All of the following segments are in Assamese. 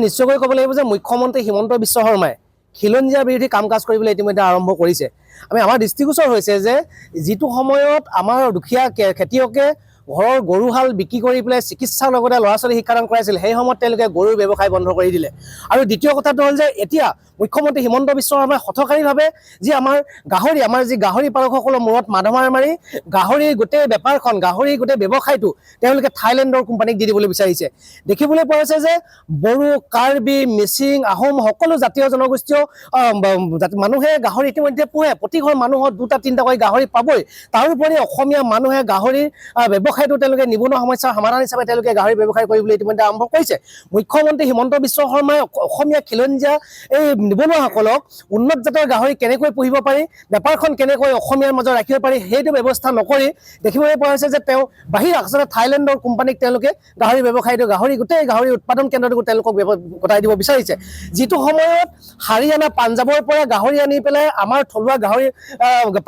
নিশ্চয়কৈ ক'ব লাগিব যে মুখ্যমন্ত্ৰী হিমন্ত বিশ্ব শৰ্মাই খিলঞ্জীয়া বিৰোধী কাম কাজ কৰিবলৈ ইতিমধ্যে আৰম্ভ কৰিছে। আমাৰ দৃষ্টিগোচৰ হৈছে যে যিটো সময়ত আমাৰ দুখীয়া খেতিয়কে ঘৰৰ গৰুহাল বিক্ৰী কৰি পেলাই চিকিৎসাৰ লগতে ল'ৰা ছোৱালী শিক্ষাদান কৰাইছিল, সেই সময়ত তেওঁলোকে গৰুৰ ব্যৱসায় বন্ধ কৰি দিলে। আৰু দ্বিতীয় কথাটো হ'ল যে এতিয়া মুখ্যমন্ত্ৰী হিমন্ত বিশ্ব শৰ্মাই হঠকাৰীভাৱে যি আমাৰ যি গাহৰি পালকসকলৰ মূৰত মাধমাৰ মাৰি গাহৰিৰ গোটেই বেপাৰখন, গাহৰিৰ গোটেই ব্যৱসায়টো তেওঁলোকে থাইলেণ্ডৰ কোম্পানীক দি দিবলৈ বিচাৰিছে। দেখিবলৈ পোৱা হৈছে যে বড়ো, কাৰ্বি, মিচিং, আহোম সকলো জাতীয় জনগোষ্ঠীয় মানুহে গাহৰি ইতিমধ্যে পোহে। প্ৰতি ঘৰ মানুহত 2-3টাকৈ গাহৰি পাবই। তাৰোপৰি অসমীয়া মানুহে গাহৰিৰ ব্যৱসায়টো তেওঁলোকে নিবনুৱা সমস্যাৰ সমাধান হিচাপে তেওঁলোকে গাহৰি ব্যৱসায় কৰিবলৈ ইতিমধ্যে আৰম্ভ কৰিছে। মুখ্যমন্ত্ৰী হিমন্ত বিশ্ব শৰ্মাই অসমীয়া খিলঞ্জীয়া এই নিবনুৱাসকলক উন্নত জাতৰ গাহৰি কেনেকৈ পুহিব পাৰি, বেপাৰখন কেনেকৈ অসমীয়াৰ মাজত ৰাখিব পাৰি, সেইটো ব্যৱস্থা নকৰি দেখিবলৈ পোৱা হৈছে যে তেওঁ আচলতে থাইলেণ্ডৰ কোম্পানীক তেওঁলোকে গাহৰি ব্যৱসায়টো গোটেই গাহৰি উৎপাদন কেন্দ্ৰটো তেওঁলোকক গতাই দিব বিচাৰিছে। যিটো সময়ত হাৰিয়ানা, পাঞ্জাৱৰ পৰা গাহৰি আনি পেলাই আমাৰ থলুৱা গাহৰি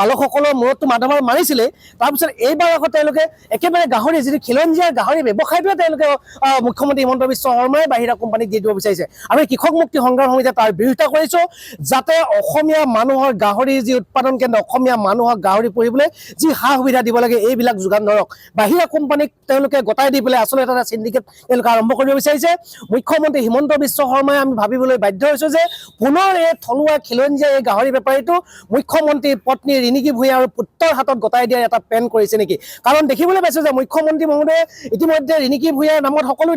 পালকসকলৰ মূৰতটো মাধমাৰ মাৰিছিলে, তাৰপিছত এইবাৰ আকৌ তেওঁলোকে একেবাৰে গাহৰি যিটো খিলঞ্জীয়া গাহৰি ব্যৱসায়টোৱে তেওঁলোকে মুখ্যমন্ত্ৰী হিমন্ত বিশ্ব শৰ্মাই বাহিৰা কোম্পানীক দি দিব বিচাৰিছে। আমি কৃষক মুক্তি সংগ্ৰাম সমিতিয়ে তাৰ বিৰোধিতা কৰিছোঁ, যাতে অসমীয়া মানুহৰ গাহৰি যি উৎপাদন কেন্দ্ৰ, অসমীয়া মানুহক গাহৰি পুহিবলৈ যি সা সুবিধা দিব লাগে এইবিলাক যোগান ধৰক। বাহিৰা কোম্পানীক তেওঁলোকে গতাই দি পেলাই আচলতে এটা চিণ্ডিকেট তেওঁলোকে আৰম্ভ কৰিব বিচাৰিছে। মুখ্যমন্ত্ৰী হিমন্ত বিশ্ব শৰ্মাই আমি ভাবিবলৈ বাধ্য হৈছোঁ যে পুনৰ এই থলুৱা খিলঞ্জীয়া এই গাহৰি বেপাৰীটো মুখ্যমন্ত্ৰীৰ পত্নী ৰিণিকী ভূঞা আৰু পুত্ৰৰ হাতত গতাই দিয়াৰ এটা প্লেন কৰিছে নেকি? কাৰণ দেখিবলৈ পাইছোঁ যে মুখ্যমন্ত্ৰী মহোদয়ে ইতিমধ্যে ৰিণিকী ভূঞাৰ নামত সকলো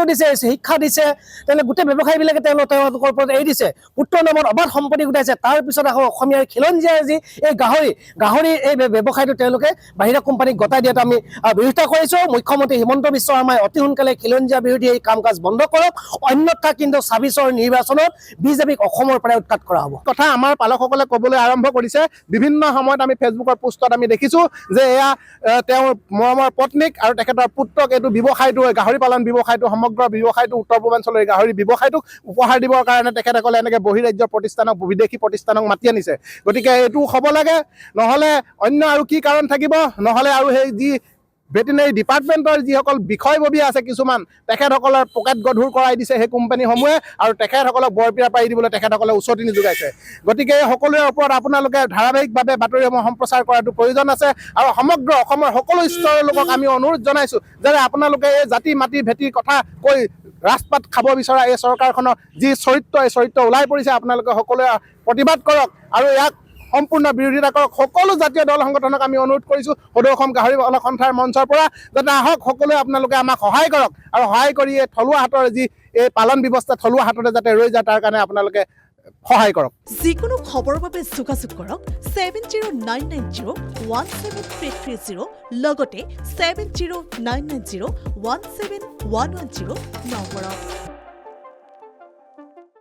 দিছে, শিক্ষা দিছে, তেওঁলোকে গোটেই ব্যৱসায়ীবিলাকে তেওঁলোকৰ ওপৰত এৰি দিছে, পুত্ৰৰ নামত অবাধ সম্পত্তি গোটাইছে। তাৰপিছত আকৌ অসমীয়াৰ খিলঞ্জীয়াৰ যি এই গাহৰি এই ব্যৱসায়টো তেওঁলোকে বাহিৰা কোম্পানীক গতাই দিয়াটো আমি বিৰোধিতা কৰিছোঁ। মুখ্যমন্ত্ৰী হিমন্ত বিশ্ব শৰ্মাই অতি সোনকালে খিলঞ্জীয়া বিৰোধী এই কাম কাজ বন্ধ কৰক, অন্যথা কিন্তু ২৬ৰ নিৰ্বাচনত বিজেপিক অসমৰ পৰাই উৎখাত কৰা হ'ব। কথা আমাৰ পালকসকলে ক'বলৈ আৰম্ভ কৰিছে। বিভিন্ন সময়ত আমি ফেচবুকৰ পোষ্টত আমি দেখিছোঁ যে এয়া তেওঁৰ মৰমৰ পত্নীক আৰু তেখেতৰ পুত্ৰক এইটো ব্যৱসায়টো, গাহৰি পালন ব্যৱসায়টো, সমগ্ৰ ব্যৱসায়টো উত্তৰ পূৰ্বাঞ্চলৰ এই গাহৰি ব্যৱসায়টোক উপহাৰ দিবৰ কাৰণে তেখেতসকলে এনেকৈ বহিৰাজ্য প্ৰতিষ্ঠানক, বিদেশী প্ৰতিষ্ঠানক মাতি আনিছে। গতিকে এইটো হ'ব লাগে, নহ'লে অন্য আৰু কি কাৰণ থাকিব? নহ'লে আৰু সেই যি ভেটেনেৰী ডিপাৰ্টমেণ্টৰ যিসকল বিষয়ববী আছে কিছুমান, তেখেতসকলৰ পকেট গধুৰ কৰাই দিছে সেই কোম্পানীসমূহে, আৰু তেখেতসকলক বৰপিৰা পাৰি দিবলৈ তেখেতসকলে উচতনি যোগাইছে। গতিকে এই সকলোৰে ওপৰত আপোনালোকে ধাৰাবাহিকভাৱে বাতৰিসমূহ সম্প্ৰচাৰ কৰাটো প্ৰয়োজন আছে। আৰু সমগ্ৰ অসমৰ সকলো স্তৰৰ লোকক আমি অনুৰোধ জনাইছোঁ যে আপোনালোকে এই জাতি মাটি ভেটিৰ কথা কৈ ৰাজপাত খাব বিচৰা এই চৰকাৰখনৰ যি চৰিত্ৰ, এই চৰিত্ৰ ওলাই পৰিছে, আপোনালোকে সকলোৱে প্ৰতিবাদ কৰক আৰু ইয়াক সম্পূৰ্ণ বিৰোধিতা কৰক। সকলো জাতীয় দল সংগঠনক আমি অনুৰোধ কৰিছোঁ সদৌ অসম গাহৰি পালক সন্থাৰ মঞ্চৰ পৰা যাতে আহক, সকলোৱে আপোনালোকে আমাক সহায় কৰক, আৰু সহায় কৰি এই থলুৱা হাতৰ যি এই পালন ব্যৱস্থা থলুৱা হাততে যাতে ৰৈ যায় তাৰ কাৰণে আপোনালোকে সহায় কৰক। যিকোনো খবৰৰ বাবে যোগাযোগ কৰক 7099017330 লগতে 7099017110 নম্বৰত।